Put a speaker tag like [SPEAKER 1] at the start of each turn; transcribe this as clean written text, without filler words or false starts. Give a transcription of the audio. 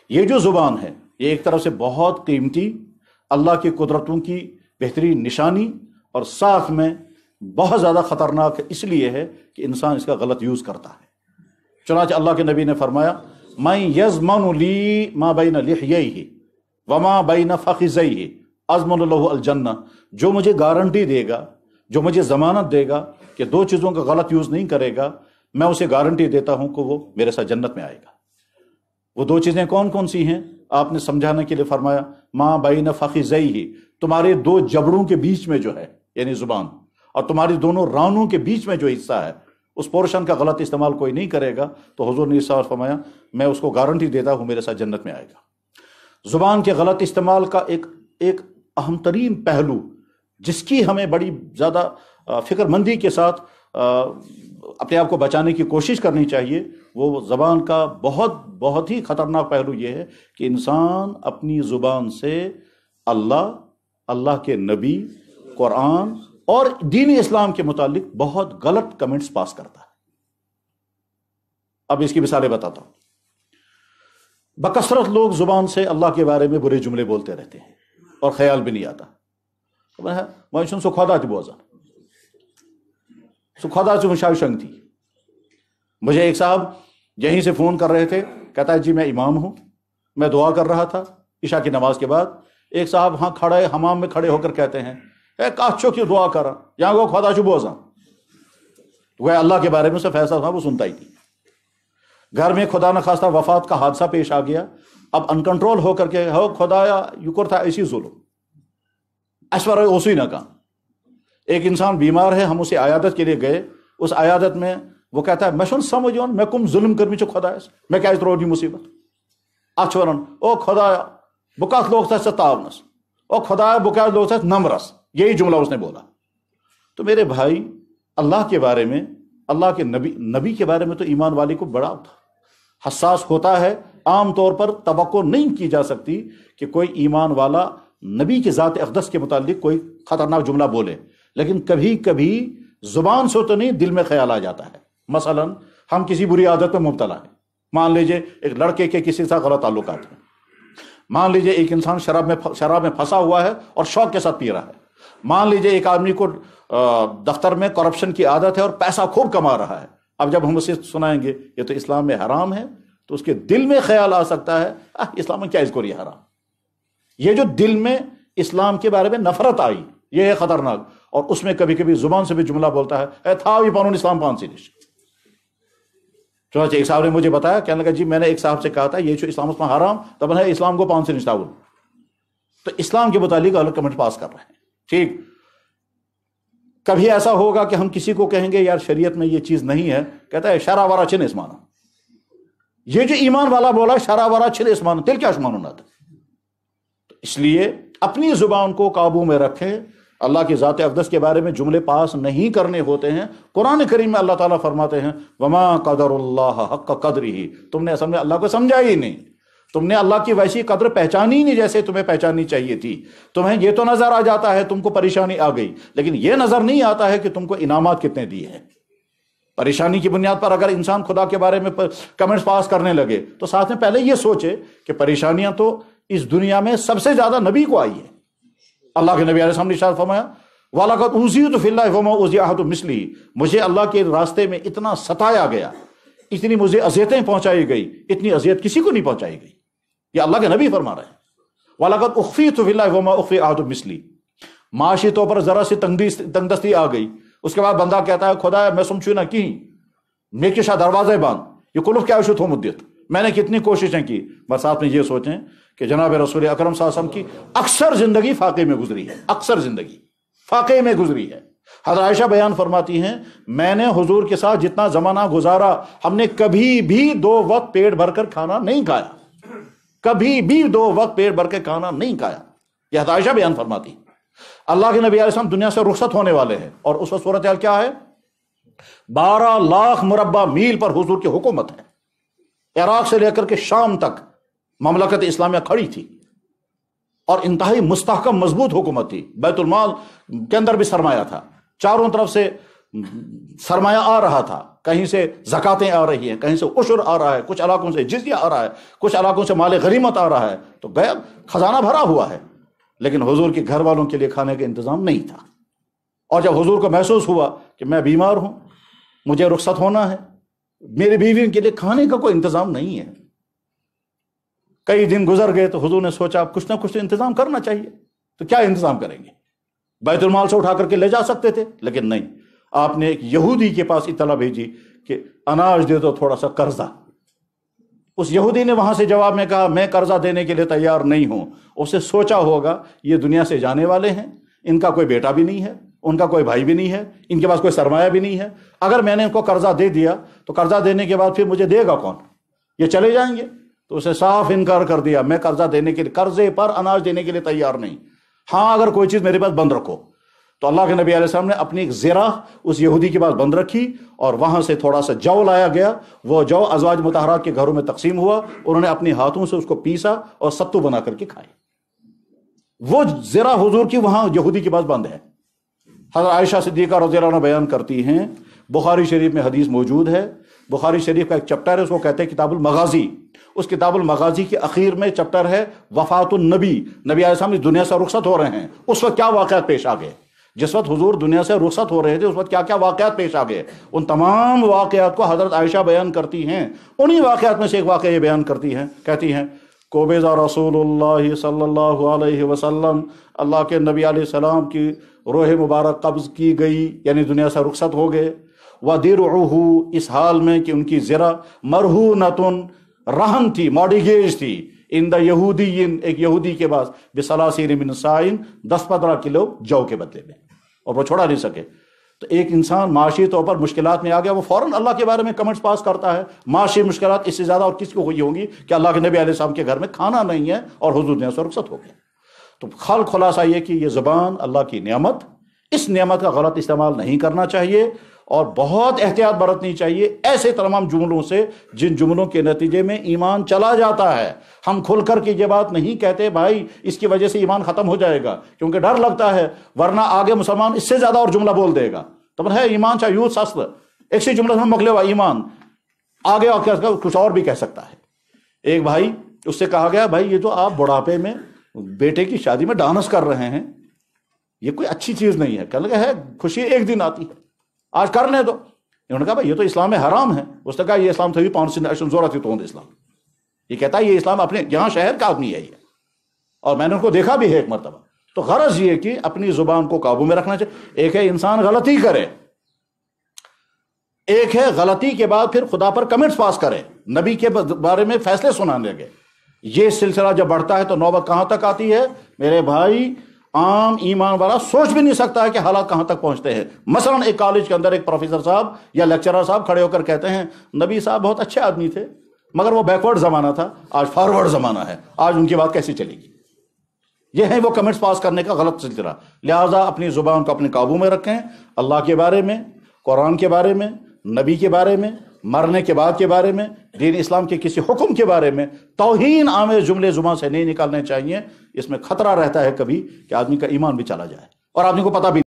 [SPEAKER 1] یہ جو زبان ہے یہ ایک طرف سے بہت قیمتی، اللہ کی قدرتوں کی بہترین نشانی، اور ساتھ میں بہت زیادہ خطرناک اس لیے ہے کہ انسان اس کا غلط یوز کرتا ہے۔ چنانچہ اللہ کے نبی نے فرمایا مَن يَضْمَنُ لِي مَا بَيْنَ لِحْيَيْهِ وَمَا بَيْنَ فَخِذَيْهِ أَضْمَنُ لَهُ الْجَنَّةَ، جو مجھے گارنٹی دے گا، جو مجھے ضمانت دے گا کہ دو چیزوں کا غلط یوز نہیں کرے گا، میں اسے گارنٹی دیتا ہوں کہ وہ میرے ساتھ جنت میں آئے گا۔ وہ دو چیزیں کون کون سی ہیں؟ آپ نے سمجھانے کے لیے فرمایا مَا بَيْنَ فَخِذَيْهِ، تمہارے دو جبڑوں کے بیچ میں جو ہے یعنی زبان، اور تمہاری دونوں رانوں کے بیچ میں جو حصہ ہے اس پورشن کا غلط استعمال کوئی نہیں کرے گا تو حضور نے فرمایا میں اس کو گارنٹی دیتا ہوں میرے ساتھ جنت میں آئے گا۔ زبان کے غلط استعمال کا ایک اہم ترین پہلو جس کی ہمیں بڑی زیادہ فکر مندی کے ساتھ اپنے آپ کو بچانے کی کوشش کرنی چاہیے، وہ زبان کا بہت ہی خطرناک پہلو یہ ہے کہ انسان اپنی زبان سے اللہ کے نبی، قرآن اور دین اسلام کے متعلق بہت غلط کمنٹس پاس کرتا ہے۔ اب اس کی مثالیں بتاتا ہوں۔ بکثرت لوگ زبان سے اللہ کے بارے میں برے جملے بولتے رہتے ہیں اور خیال بھی نہیں آتا۔ سو خدا تھی بوزا سو خدا سے شنگ تھی۔ مجھے ایک صاحب یہیں سے فون کر رہے تھے، کہتا ہے جی میں امام ہوں، میں دعا کر رہا تھا عشاء کی نماز کے بعد، ایک صاحب ہاں کھڑے حمام میں کھڑے ہو کر کہتے ہیں اے کاچو کی دعا کرا یہاں کو خدا چو بوزا، وہ اللہ کے بارے میں سے فیصلہ تھا وہ سنتا ہی نہیں۔ گھر میں خدا نخواستہ وفات کا حادثہ پیش آ گیا، اب انکنٹرول ہو کر کے ہو خدایا یکر تھا ایسی ظلم ایشور اوسوئی نہ کہا۔ ایک انسان بیمار ہے، ہم اسے عیادت کے لیے گئے، اس عیادت میں وہ کہتا ہے میں سن سمجھون میں کم ظلم کرمی چو خدا میں کیا روڈی مصیبت اچھورن او خدایا بکات لوگ تھا تاونس او خدایا بکات لوگ تھا نمرس، یہی جملہ اس نے بولا۔ تو میرے بھائی اللہ کے بارے میں، اللہ کے نبی کے بارے میں تو ایمان والے کو بڑا حساس ہوتا ہے۔ عام طور پر توقع نہیں کی جا سکتی کہ کوئی ایمان والا نبی کی ذات اقدس کے متعلق کوئی خطرناک جملہ بولے، لیکن کبھی کبھی زبان سے تو نہیں دل میں خیال آ جاتا ہے۔ مثلا ہم کسی بری عادت میں مبتلا ہیں، مان لیجئے ایک لڑکے کے کسی سے غلط تعلقات ہیں، مان لیجئے ایک انسان شراب میں پھنسا ہوا ہے اور شوق کے ساتھ پی رہا ہے، مان لیجئے ایک آدمی کو دفتر میں کرپشن کی عادت ہے اور پیسہ خوب کما رہا ہے۔ اب جب ہم اسے سنائیں گے یہ تو اسلام میں حرام ہے تو اس کے دل میں خیال آ سکتا ہے اسلام میں کیا اس کو یہ حرام۔ یہ جو دل میں اسلام کے بارے میں نفرت آئی یہ ہے خطرناک، اور اس میں کبھی کبھی زبان سے بھی جملہ بولتا ہے اے تھا یہ پانون اسلام پان سی نش۔ چنانچہ ایک صاحب نے مجھے بتایا، کہنے لگا جی میں نے ایک صاحب سے کہا تھا یہ جو اسلام اس میں حرام، تب ہے اسلام کو پان سے نشتا ہو، تو اسلام کے متعلق الگ کمنٹ پاس کر رہے ہیں۔ ٹھیک، کبھی ایسا ہوگا کہ ہم کسی کو کہیں گے یار شریعت میں یہ چیز نہیں ہے، کہتا ہے شرع وارا چھن اسمانا، یہ جو ایمان والا بولا شرع وارا چھن اسمانا تل کیا شمانو نہ تھا۔ اس لیے اپنی زبان کو قابو میں رکھیں، اللہ کی ذات اقدس کے بارے میں جملے پاس نہیں کرنے ہوتے ہیں۔ قرآن کریم میں اللہ تعالیٰ فرماتے ہیں وما قدر اللہ حق قدرہ، تم نے اصل میں اللہ کو سمجھا ہی نہیں، تم نے اللہ کی ویسی قدر پہچانی نہیں جیسے تمہیں پہچاننی چاہیے تھی۔ تمہیں یہ تو نظر آ جاتا ہے تم کو پریشانی آ گئی، لیکن یہ نظر نہیں آتا ہے کہ تم کو انعامات کتنے دیے ہیں۔ پریشانی کی بنیاد پر اگر انسان خدا کے بارے میں کمنٹس پاس کرنے لگے تو ساتھ میں پہلے یہ سوچے کہ پریشانیاں تو اس دنیا میں سب سے زیادہ نبی کو آئی ہے۔ اللہ کے نبی علیہ السلام نے ارشاد فرمایا وَلَقَدْ أُوذِيتُ فِي اللَّهِ وَمَا أُوذِيَ أَحَدٌ مِثْلِهِ، مجھے اللہ کے راستے میں اتنا ستایا گیا، اتنی مجھے اذیتیں پہنچائی گئی، اتنی اذیت کسی کو نہیں پہنچائی گئی۔ یہ اللہ کے نبی فرما رہے ہیں وَلَقَدْ أُخْفِيتُ فِي اللَّهِ وَمَا أُخْفِيَ أَحَدٌ مِثْلِي۔ معاشی طور پر ذرا سی تنگ دستی آ گئی، اس کے بعد بندہ کہتا ہے خدا میں سمجھو نہ کی میں کے شاہ دروازے باندھ یہ کلف کیا ایشو تھو مدت، میں نے کتنی کوششیں کی۔ بس آپ نے یہ سوچیں کہ جناب رسول اکرم صلی اللہ علیہ وسلم کی اکثر زندگی فاقے میں گزری ہے، اکثر زندگی فاقے میں گزری ہے۔ حضرت عائشہ بیان فرماتی ہیں میں نے حضور کے ساتھ جتنا زمانہ گزارا ہم نے کبھی بھی 2 وقت پیٹ بھر کر کھانا نہیں کھایا، کبھی بھی 2 وقت پیٹ بھر کے کھانا نہیں کھایا۔ یہ حضرت عائشہ بیان فرماتی ہیں۔ اللہ کے نبی علیہ السلام دنیا سے رخصت ہونے والے ہیں اور اس وقت صورتحال کیا ہے؟ 12 لاکھ مربع میل پر حضور کی حکومت ہے، عراق سے لے کر کے شام تک مملکت اسلامیہ کھڑی تھی اور انتہائی مستحکم مضبوط حکومت تھی، بیت المال کے اندر بھی سرمایہ تھا، چاروں طرف سے سرمایہ آ رہا تھا، کہیں سے زکاتیں آ رہی ہیں، کہیں سے عشر آ رہا ہے، کچھ علاقوں سے جزیہ آ رہا ہے، کچھ علاقوں سے مال غنیمت آ رہا ہے، تو گیا خزانہ بھرا ہوا ہے، لیکن حضور کے گھر والوں کے لیے کھانے کا انتظام نہیں تھا۔ اور جب حضور کو محسوس ہوا کہ میں بیمار ہوں، مجھے رخصت ہونا ہے، میری بیوی کے لیے کھانے کا کوئی انتظام نہیں ہے، کئی دن گزر گئے، تو حضور نے سوچا کچھ نہ کچھ انتظام کرنا چاہیے۔ تو کیا انتظام کریں گے؟ بیت المال سے اٹھا کر کے لے جا سکتے تھے، لیکن نہیں، آپ نے ایک یہودی کے پاس اطلاع بھیجی کہ اناج دے دو تھوڑا سا قرضہ۔ اس یہودی نے وہاں سے جواب میں کہا میں قرضہ دینے کے لیے تیار نہیں ہوں۔ اسے سوچا ہوگا یہ دنیا سے جانے والے ہیں، ان کا کوئی بیٹا بھی نہیں ہے، ان کا کوئی بھائی بھی نہیں ہے، ان کے پاس کوئی سرمایہ بھی نہیں ہے، اگر میں نے ان کو قرضہ دے دیا تو قرضہ دینے کے بعد پھر مجھے دے گا کون؟ یہ چلے جائیں گے۔ تو اسے صاف انکار کر دیا، میں قرضہ دینے کے لیے، قرضے پر اناج دینے کے لیے تیار نہیں، ہاں اگر کوئی چیز میرے پاس بند رکھو۔ تو اللہ کے نبی علیہ السلام نے اپنی ایک زرہ اس یہودی کے پاس بند رکھی، اور وہاں سے تھوڑا سا جو لایا گیا، وہ جو ازواج مطہرات کے گھروں میں تقسیم ہوا، انہوں نے اپنے ہاتھوں سے اس کو پیسا اور ستو بنا کر کے کھائے۔ وہ زرہ حضور کی وہاں یہودی کے پاس بند ہے۔ حضرت عائشہ صدیقہ رضی اللہ عنہ بیان کرتی ہیں، بخاری شریف میں حدیث موجود ہے، بخاری شریف کا ایک چپٹر ہے، اس کو کہتے ہیں کتاب المغازی۔ اس کتاب المغازی کے اخیر میں چپٹر ہے وفات النبی، نبی علیہ السلام اس دنیا سے رخصت ہو رہے ہیں، اس وقت کیا واقعات پیش آ گئے، جس وقت حضور دنیا سے رخصت ہو رہے تھے اس وقت کیا کیا واقعات پیش آ گئے، ان تمام واقعات کو حضرت عائشہ بیان کرتی ہیں۔ انہی واقعات میں سے ایک واقعہ یہ بیان کرتی ہیں، کہتی ہیں قبض رسول اللہ صلی اللہ علیہ وسلم، اللہ کے نبی علیہ السلام کی روح مبارک قبض کی گئی، یعنی دنیا سے رخصت ہو گئے۔ وَدِرْعُهُ، اس حال میں کہ ان کی زرہ مرہونۃ، رہن تھی، مارڈیگیج تھی، ان دا یہودین، ایک یہودی کے پاس، بثلاثین من صاع، 10-15 کلو جو کے بدلے میں، اور وہ چھوڑا نہیں سکے۔ تو ایک انسان معاشی طور پر مشکلات میں آ گیا، وہ فوراً اللہ کے بارے میں کمنٹس پاس کرتا ہے۔ معاشی مشکلات اس سے زیادہ اور کس کو ہوئی ہوں گی کہ اللہ کے نبی علیہ السلام کے گھر میں کھانا نہیں ہے اور حضور دنیا سے رخصت ہو گئے۔ تو خلاصہ یہ کہ یہ زبان اللہ کی نعمت، اس نعمت کا غلط استعمال نہیں کرنا چاہیے، اور بہت احتیاط برتنی چاہیے ایسے تمام جملوں سے جن جملوں کے نتیجے میں ایمان چلا جاتا ہے۔ ہم کھل کر کے یہ بات نہیں کہتے بھائی اس کی وجہ سے ایمان ختم ہو جائے گا، کیونکہ ڈر لگتا ہے ورنہ آگے مسلمان اس سے زیادہ اور جملہ بول دے گا، تو ہے ایمان چاہے یوت سست، ایک سی جملہ میں مکلے ہوا ایمان، آگے کچھ اور بھی کہہ سکتا ہے۔ ایک بھائی، اس سے کہا گیا بھائی یہ تو آپ بڑھاپے میں بیٹے کی شادی میں ڈانس کر رہے ہیں، یہ کوئی اچھی چیز نہیں ہے۔ کہنے لگا ہے خوشی ایک دن آتی ہے، آج کرنے دو۔ انہوں نے کہا بھائی یہ تو اسلام میں حرام ہے۔ اس نے کہا یہ اسلام تھی پانچ ضرورت ہی تو اسلام، یہ کہتا ہے یہ اسلام اپنے یہاں شہر کا آدمی ہے یہ، اور میں نے ان کو دیکھا بھی ہے ایک مرتبہ۔ تو غرض یہ کہ اپنی زبان کو قابو میں رکھنا چاہیے۔ ایک ہے انسان غلطی کرے، ایک ہے غلطی کے بعد پھر خدا پر کمنٹس پاس کرے، نبی کے بارے میں فیصلے سنانے لگے۔ یہ سلسلہ جب بڑھتا ہے تو نوبت کہاں تک آتی ہے میرے بھائی؟ عام ایمان والا سوچ بھی نہیں سکتا ہے کہ حالات کہاں تک پہنچتے ہیں۔ مثلا ایک کالج کے اندر ایک پروفیسر صاحب یا لیکچرر صاحب کھڑے ہو کر کہتے ہیں نبی صاحب بہت اچھے آدمی تھے مگر وہ بیکورڈ زمانہ تھا، آج فارورڈ زمانہ ہے، آج ان کی بات کیسی چلے گی؟ یہ ہے وہ کمنٹس پاس کرنے کا غلط سلسلہ۔ لہٰذا اپنی زبان کو اپنے قابو میں رکھیں، اللہ کے بارے میں، قرآن کے بارے میں، نبی کے بارے میں، مرنے کے بعد کے بارے میں، دین اسلام کے کسی حکم کے بارے میں توہین آمیز جملے زبان سے نہیں نکالنے چاہیے۔ اس میں خطرہ رہتا ہے کبھی کہ آدمی کا ایمان بھی چلا جائے اور آدمی کو پتہ بھی